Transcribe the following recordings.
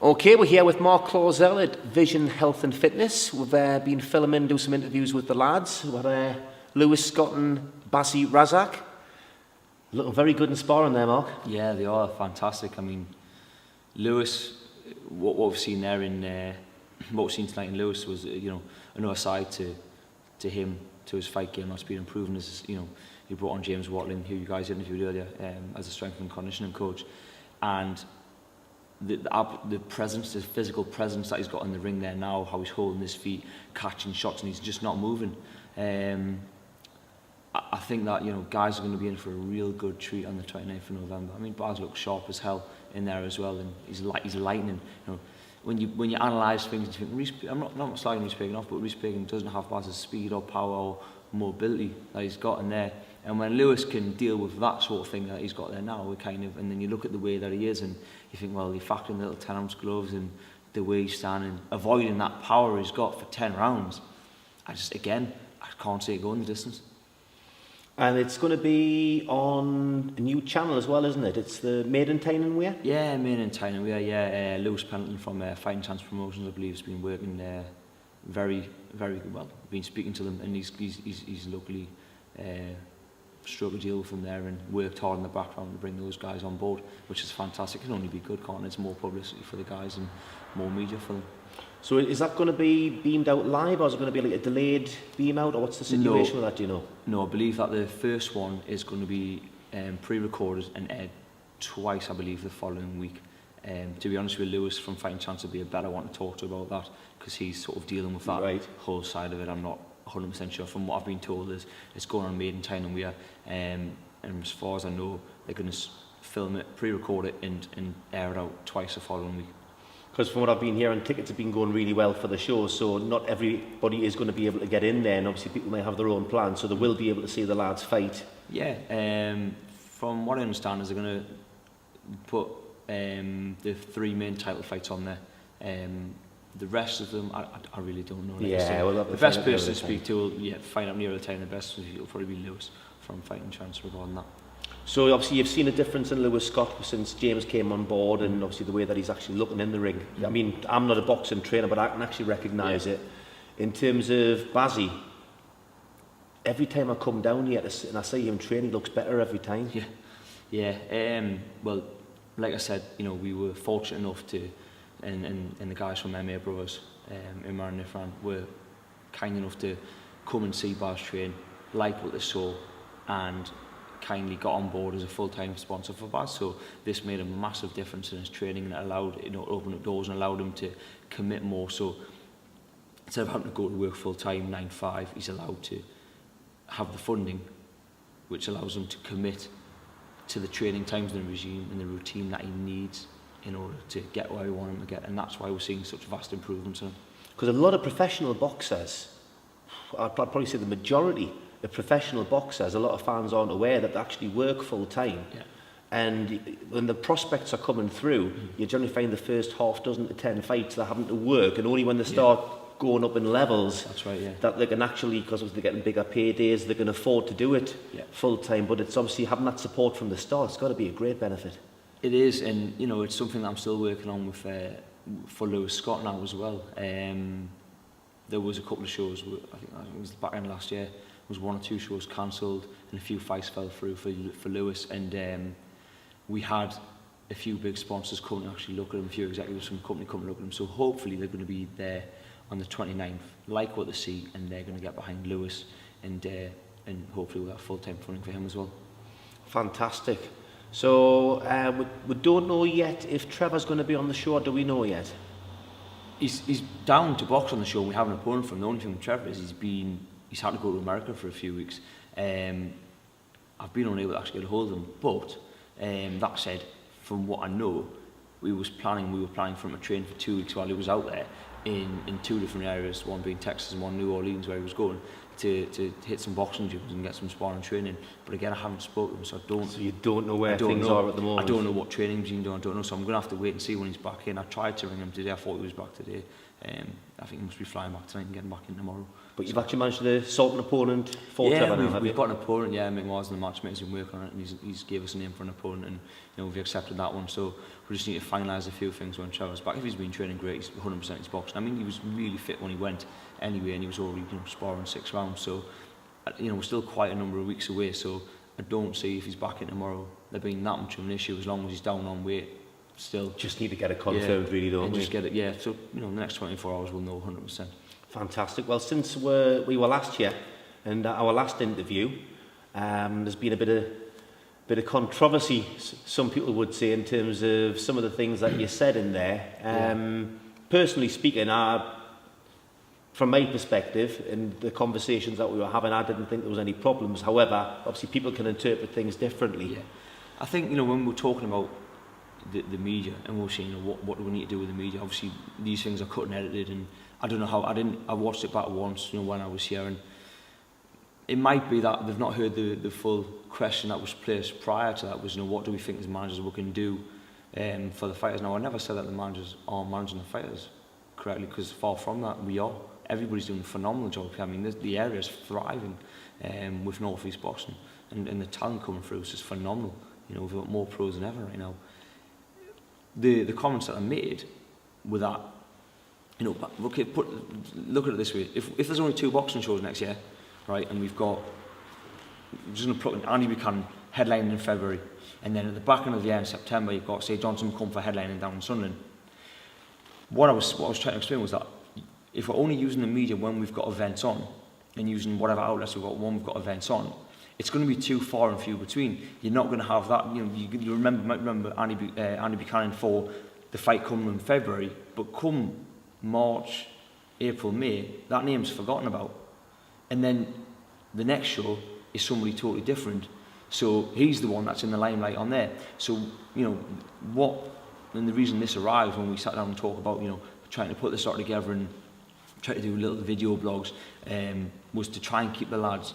Okay, we're here with Mark Clauzel at Vision Health and Fitness. We've been filming, do some interviews with the lads. We've had Lewis Scott and Bassi Razak. Looking very good in sparring there, Mark. Yeah, they are fantastic. I mean, Lewis, what we've seen there in what we've seen tonight in Lewis was, another side to him, to his fight game that's been improving. As he brought on James Watling, who you guys interviewed earlier, as a strength and conditioning coach, and the presence, the physical presence that he's got in the ring there now, how he's holding his feet, catching shots, and he's just not moving. I think that guys are going to be in for a real good treat on the 29th of November. I mean, Baz looks sharp as hell in there as well, and he's lightning. When you analyse things, you think I'm not slagging Rhys Pagan off, but Rhys Pagan doesn't have Baz's speed or power or mobility that he's got in there. And when Lewis can deal with that sort of thing that he's got there now, and then you look at the way that he is, and you think, well, you factor in the little 10-ounce gloves and the way he's standing, avoiding that power he's got for 10 rounds. I can't see it going the distance. And it's going to be on a new channel as well, isn't it? It's the Made in Tyne Wear? Yeah, Made in Tyne Wear, yeah. Lewis Pendleton from Ringstar Promotions, I believe, has been working very, very well. I've been speaking to them, and he's luckily struck a deal with them there and worked hard in the background to bring those guys on board, which is fantastic. It can only be good, can't it? It's more publicity for the guys and more media for them. So is that going to be beamed out live, or is it going to be like a delayed beam out, or what's the situation with that, do you know? No, I believe that the first one is going to be pre-recorded and aired twice, I believe, the following week. To be honest with Lewis from Fighting Chance would be a better one to talk to about that, because he's sort of dealing with that whole side of it. I'm not 100% sure. From what I've been told, is it's going on Made in Tyne Wear, and as far as I know, they're going to film it, pre-record it, and air it out twice the following week. Because from what I've been hearing, tickets have been going really well for the show, so not everybody is going to be able to get in there, and obviously people may have their own plans, so they will be able to see the lads fight. Yeah, from what I understand is they're going to put the 3 main title fights on there. The rest of them, I really don't know. The best person to speak to will find out near the time. The best will probably be Lewis from Fighting Chance regarding that. So obviously you've seen a difference in Lewis Scott since James came on board, and obviously the way that he's actually looking in the ring. I mean, I'm not a boxing trainer, but I can actually recognise it. In terms of Bazzi, every time I come down here and I see him train, he looks better every time. Well, like I said, we were fortunate enough to, and the guys from MA Brothers, Imran and Ifran, were kind enough to come and see Baz train, like what they saw, and kindly got on board as a full-time sponsor for Baz. So this made a massive difference in his training, and it allowed, opened up doors and allowed him to commit more. So instead of having to go to work full-time 9 to 5, he's allowed to have the funding, which allows him to commit to the training times and the regime and the routine that he needs in order to get where we want him to get. And that's why we're seeing such vast improvements in him. Because a lot of professional boxers, I'd probably say the majority of professional boxers, a lot of fans aren't aware that they actually work full time. Yeah. And when the prospects are coming through, you generally find the first half dozen to 10 fights they're having to work, and only when they start going up in levels, that they can actually, because they're getting bigger paydays, they can afford to do it full time. But it's obviously having that support from the start. It's got to be a great benefit. It is, and it's something that I'm still working on with for Lewis Scott now as well. There was a couple of shows, I think it was the back end of last year, was 1 or 2 shows cancelled, and a few fights fell through for Lewis, and we had a few big sponsors come to actually look at him, a few executives from the company come to look at him, so hopefully they're going to be there on the 29th, like what they see, and they're going to get behind Lewis, and hopefully we'll have full-time funding for him as well. Fantastic. So we don't know yet if Trevor's going to be on the show, or do we know yet? He's down to box on the show, and we have an opponent for him. The only thing with Trevor is he's had to go to America for a few weeks. I've been unable to actually get a hold of him, but that said, from what I know, we were planning for him to train for 2 weeks while he was out there in 2 different areas, one being Texas and one New Orleans, where he was going to hit some boxing gyms and get some sparring training. But again, I haven't spoken to him, so I don't. So you don't know where things are at the moment. I don't know what training's been done. I don't know, so I'm going to have to wait and see when he's back in. I tried to ring him today. I thought he was back today. I think he must be flying back tonight and getting back in tomorrow. But you've actually managed to sort an opponent for Trevor now, have we've you? got an opponent, Mick Marsden, the matchmaker's been working on it, and he's gave us a name for an opponent, and we've accepted that one, so we just need to finalise a few things when Trevor's back. If he's been training great, he's 100% he's boxing. I mean, he was really fit when he went anyway, and he was already sparring 6 rounds, so we're still quite a number of weeks away, so I don't see if he's back in tomorrow there being that much of an issue, as long as he's down on weight still. Just need to get it confirmed, really, don't we? Just get it, so the next 24 hours we'll know 100%. Fantastic. Well, since we were last here and our last interview, there's been a bit of controversy, some people would say, in terms of some of the things that you said in there. Personally speaking, from my perspective, in the conversations that we were having, I didn't think there was any problems. However, obviously people can interpret things differently. Yeah. I think, when we're talking about the media and we're saying, what do we need to do with the media? Obviously, these things are cut and edited, and I don't know how, I watched it back once, when I was here, and it might be that they've not heard the full question that was placed prior to that, was, what do we think as managers we can do for the fighters? Now, I never said that the managers aren't managing the fighters correctly, because far from that, we are. Everybody's doing a phenomenal job. I mean, the area's thriving with North East boxing, and the talent coming through is just phenomenal. We've got more pros than ever right now. The comments that I made were that, okay, look at it this way. If there's only 2 boxing shows next year, right, and we've got, I'm just going to put Andy Buchanan headlining in February, and then at the back end of the year in September, you've got, say, Johnson come for headlining down in Sunderland. What I was trying to explain was that if we're only using the media when we've got events on, and using whatever outlets we've got when we've got events on, it's going to be too far and few between. You're not going to have that. You might remember Andy Buchanan for the fight coming in February, but come March, April, May, that name's forgotten about. And then the next show is somebody totally different. So he's the one that's in the limelight on there. So, and the reason this arrived when we sat down and talked about, trying to put this sort of together and try to do little video blogs, was to try and keep the lads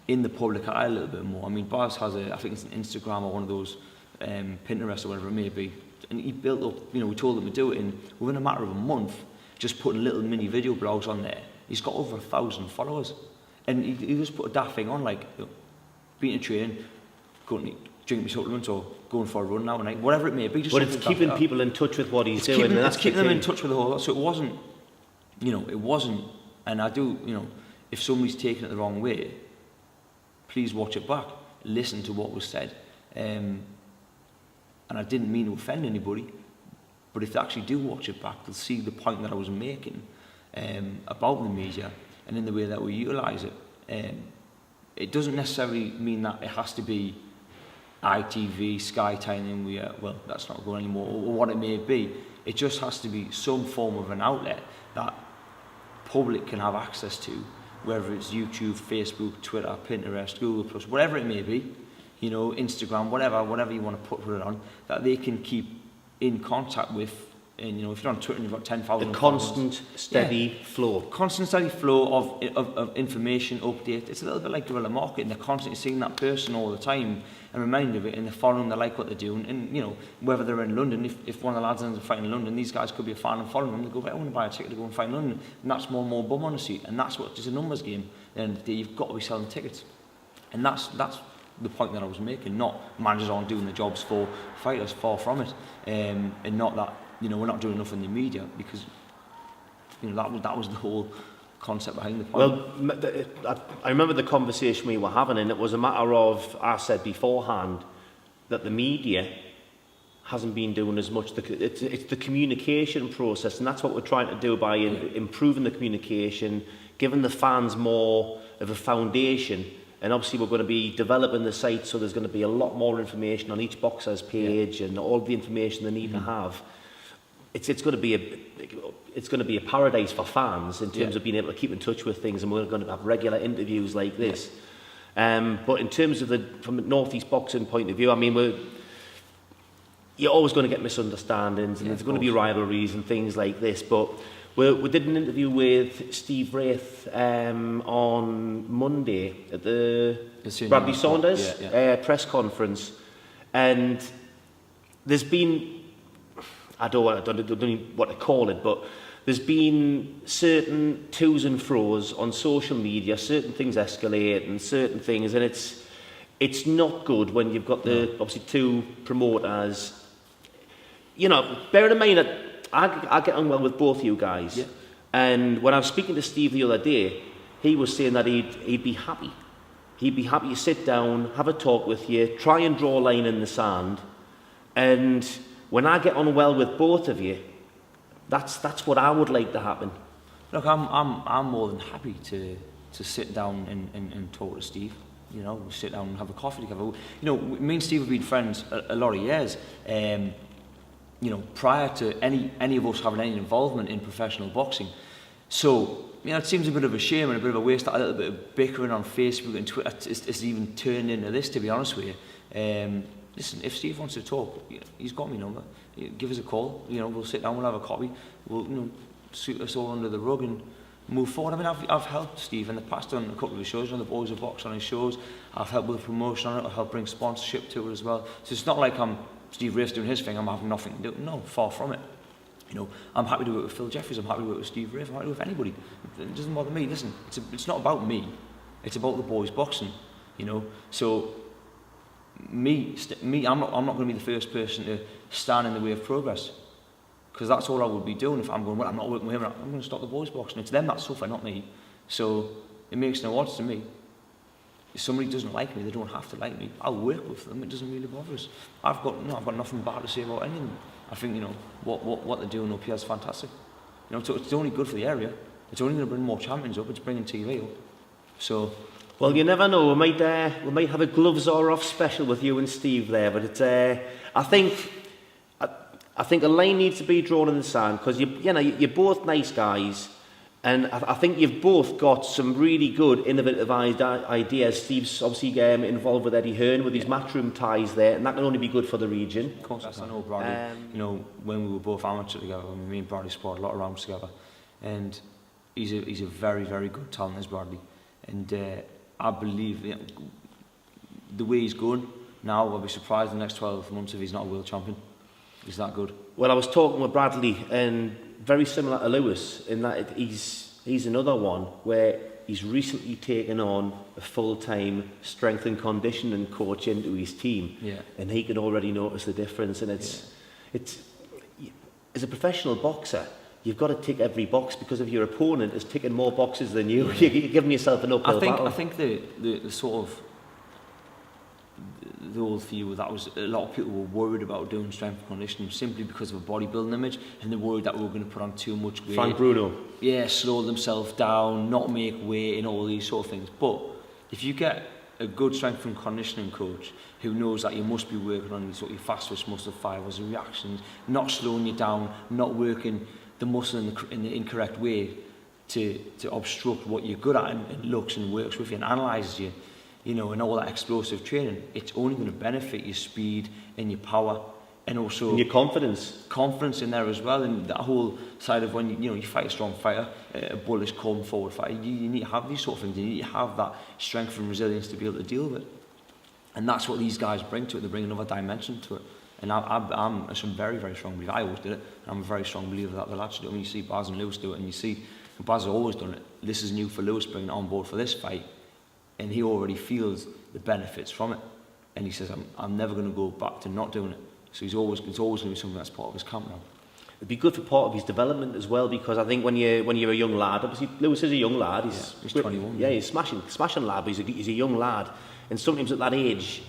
in the public eye a little bit more. I mean, Baz has I think it's an Instagram or one of those Pinterest or whatever it may be, and he built up, we told him to do it, and within a matter of a month, just putting little mini video blogs on there, he's got over 1,000 followers. And he just put a daft thing on, like, being a train, going to drink my supplements, or going for a run now, and whatever it may be. Just but it's keeping people in touch with what he's doing. It's keeping them in touch with the whole lot. So it wasn't, and I do, if somebody's taking it the wrong way, please watch it back, listen to what was said. And I didn't mean to offend anybody, but if they actually do watch it back, they'll see the point that I was making about the media and in the way that we utilise it. It doesn't necessarily mean that it has to be ITV, Sky Time, well, that's not going anymore, or what it may be. It just has to be some form of an outlet that public can have access to, whether it's YouTube, Facebook, Twitter, Pinterest, Google+, whatever it may be, Instagram, whatever you want to put it on, that they can keep in contact with. And if you're on Twitter and you've got 10,000 the constant steady flow. Constant steady flow of information, update. It's a little bit like guerrilla marketing. They're constantly seeing that person all the time and reminded of it, and they're following, they like what they're doing. And whether they're in London, if one of the lads ends up fighting in London, these guys could be a fan and following them. They go, I want to buy a ticket to go and fight in London. And that's more and more bum on the seat. And that's what, it's a numbers game. At the end of the day, you've got to be selling tickets. And that's the point that I was making. Not managers aren't doing the jobs for fighters, far from it. And not that, we're not doing enough in the media, because that was the whole concept behind the point. Well, I remember the conversation we were having, and it was a matter of, I said beforehand, that the media hasn't been doing as much. It's the communication process, and that's what we're trying to do by improving the communication, giving the fans more of a foundation. And obviously we're going to be developing the site, so there's going to be a lot more information on each boxer's page and all the information they need to have. It's going to be a paradise for fans in terms of being able to keep in touch with things, and we're going to have regular interviews like this. But in terms of from a North East boxing point of view, I mean, you're always going to get misunderstandings, and there's going to be rivalries and things like this. But we did an interview with Steve Wraith on Monday at the Bradley Saunders press conference, and there's been, I don't know what to call it, but there's been certain to's and fro's on social media, certain things escalate and certain things, and it's not good when you've got the obviously two promoters. You know, bear in mind that I get on well with both of you guys. Yeah. And when I was speaking to Steve the other day, he was saying that he'd be happy. He'd be happy to sit down, have a talk with you, try and draw a line in the sand. And when I get on well with both of you, that's what I would like to happen. Look, I'm more than happy to sit down and talk to Steve. You know, we'll sit down and have a coffee together. You know, me and Steve have been friends a lot of years. You know, prior to any of us having any involvement in professional boxing. So, you know, it seems a bit of a shame and a bit of a waste, that a little bit of bickering on Facebook and Twitter. It's even turned into this, to be honest with you. Listen, if Steve wants to talk, he's got my number. Give us a call. You know, we'll sit down, we'll have a coffee. We'll, you know, sweep us all under the rug and move forward. I mean, I've helped Steve in the past on a couple of his shows, on the Boys of Box on his shows. I've helped with the promotion on it. I've helped bring sponsorship to it as well. So it's not like I'm Steve Race doing his thing, I'm having nothing to do. No, far from it. You know, I'm happy to work with Phil Jeffries, I'm happy to work with Steve Race, I'm happy with anybody. It doesn't bother me. Listen, it's not about me. It's about the boys boxing, you know. So, I'm not going to be the first person to stand in the way of progress. Because that's all I would be doing if I'm going, well, I'm not working with him, I'm going to stop the boys boxing. It's them that suffer, not me. So, it makes no odds to me. If somebody doesn't like me, they don't have to like me. I'll work with them. It doesn't really bother us. I've got nothing bad to say about any of them. I think, you know, what they're doing up here is fantastic. You know, it's only good for the area. It's only going to bring more champions up. It's bringing TV up. So, well, you never know. We might have a gloves are off special with you and Steve there. But it's I think a line needs to be drawn in the sand, because you're both nice guys. And I think you've both got some really good, innovative ideas. Steve's obviously involved with Eddie Hearn with his matchroom ties there, and that can only be good for the region. Of course, I know Bradley. You know, when we were both amateur together, me and Bradley sparred a lot of rounds together, and he's a very, very good talent, is Bradley. And I believe, you know, the way he's going now, I'll be surprised in the next 12 months if he's not a world champion. He's that good. Well, I was talking with Bradley, and very similar to Lewis in that he's another one where he's recently taken on a full-time strength and conditioning coach into his team, and he can already notice the difference. And it's as a professional boxer, you've got to tick every box, because if your opponent is ticking more boxes than you, you're giving yourself an uphill battle. I think the sort of the old view that was a lot of people were worried about doing strength and conditioning simply because of a bodybuilding image, and they're worried that we were going to put on too much weight. Frank Bruno. Yeah, slow themselves down, not make weight, and all these sort of things. But if you get a good strength and conditioning coach who knows that you must be working on your fast twitch muscle fibers and reactions, not slowing you down, not working the muscle in the incorrect way to obstruct what you're good at, and looks and works with you and analyses you, you know, and all that explosive training, it's only going to benefit your speed and your power, and also and your confidence in there as well. And that whole side of when you fight a strong fighter, a bullish, calm forward fighter, you need to have these sort of things. You need to have that strength and resilience to be able to deal with it, and that's what these guys bring to it. They bring another dimension to it. And I'm a very, very strong believer. I always did it. I'm a very strong believer that the lads do it. I mean, you see Baz and Lewis do it, and you see Baz has always done it. This is new for Lewis, bringing it on board for this fight, and he already feels the benefits from it. And he says, I'm never going to go back to not doing it. So it's always going to be something that's part of his camp now. It'd be good for part of his development as well, because I think when you're a young lad, obviously Lewis is a young lad. He's 21. Yeah, he's smashing lad, but he's a young lad. And sometimes at that age,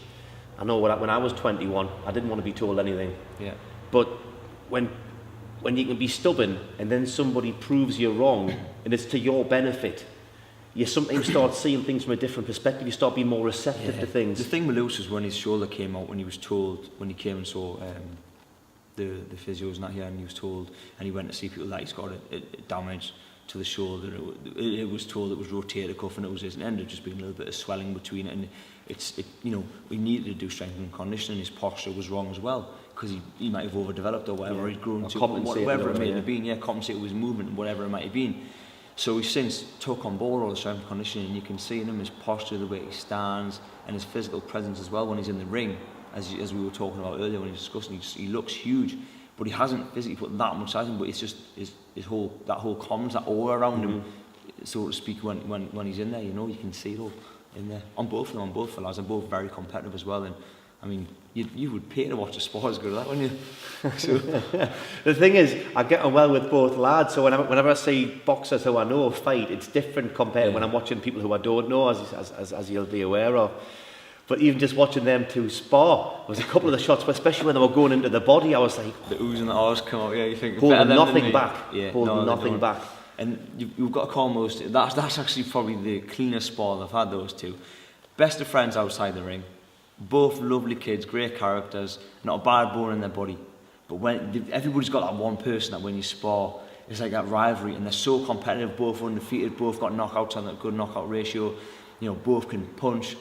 I know when I was 21, I didn't want to be told anything. Yeah. But when you can be stubborn and then somebody proves you're wrong and it's to your benefit, you sometimes start seeing things from a different perspective. You start being more receptive to things. The thing with Lewis was when his shoulder came out, when he came and saw the physios and that here, and he was told, and he went to see people that he's got a damage to the shoulder. It was told it was rotator cuff, and it ended up just being a little bit of swelling between it, and we needed to do strength and conditioning. His posture was wrong as well, because he might have overdeveloped or whatever, he'd grown to, whatever it may have been, compensate with his movement and whatever it might have been. So he's since took on board all the strength and conditioning, and you can see in him his posture, the way he stands, and his physical presence as well when he's in the ring, as we were talking about earlier when he was discussing. He looks huge, but he hasn't physically put that much size in, but it's just his whole confidence, that aura around him, so to speak, when he's in there, you know, you can see it all in there. On both of them, on both the lads, they're both very competitive as well, and I mean, you would pay to watch a sport as good as that, wouldn't you? So, the thing is, I get on well with both lads, so whenever I see boxers who I know fight, it's different compared to when I'm watching people who I don't know, as you'll be aware of. But even just watching them two spar, there was a couple of the shots, especially when they were going into the body, I was like... The ooze and the ahs come out, yeah, you think... Holding nothing back, holding nothing back. And you've got to call most... That's actually probably the cleanest spar they've had, those two. Best of friends outside the ring. Both lovely kids, great characters, not a bad bone in their body. But when everybody's got that one person that when you spar, it's like that rivalry, and they're so competitive, both undefeated, both got knockouts on that good knockout ratio, you know, both can punch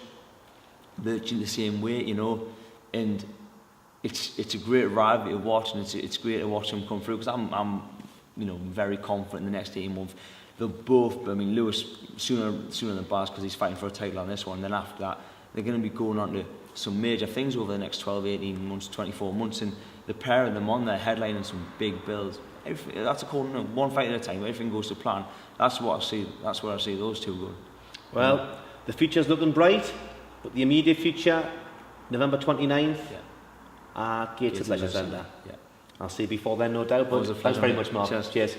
virtually the same weight, you know, and it's a great rivalry to watch, and it's great to watch them come through, because I'm you know, very confident in the next 18 months they'll both, I mean, Lewis sooner than Baz, because he's fighting for a title on this one, and then after that they're going to be going on to some major things over the next 12, 18 months, 24 months, and the pair of them on there headlining some big bills. That's a call, you know, one fight at a time, everything goes to plan. That's what I see, that's where I see those two going. Well, the future's looking bright, but the immediate future, November 29th, Gates at Leisure Centre. Yeah. I'll see you before then, no doubt, but thanks very much, Mark. Cheers. Cheers.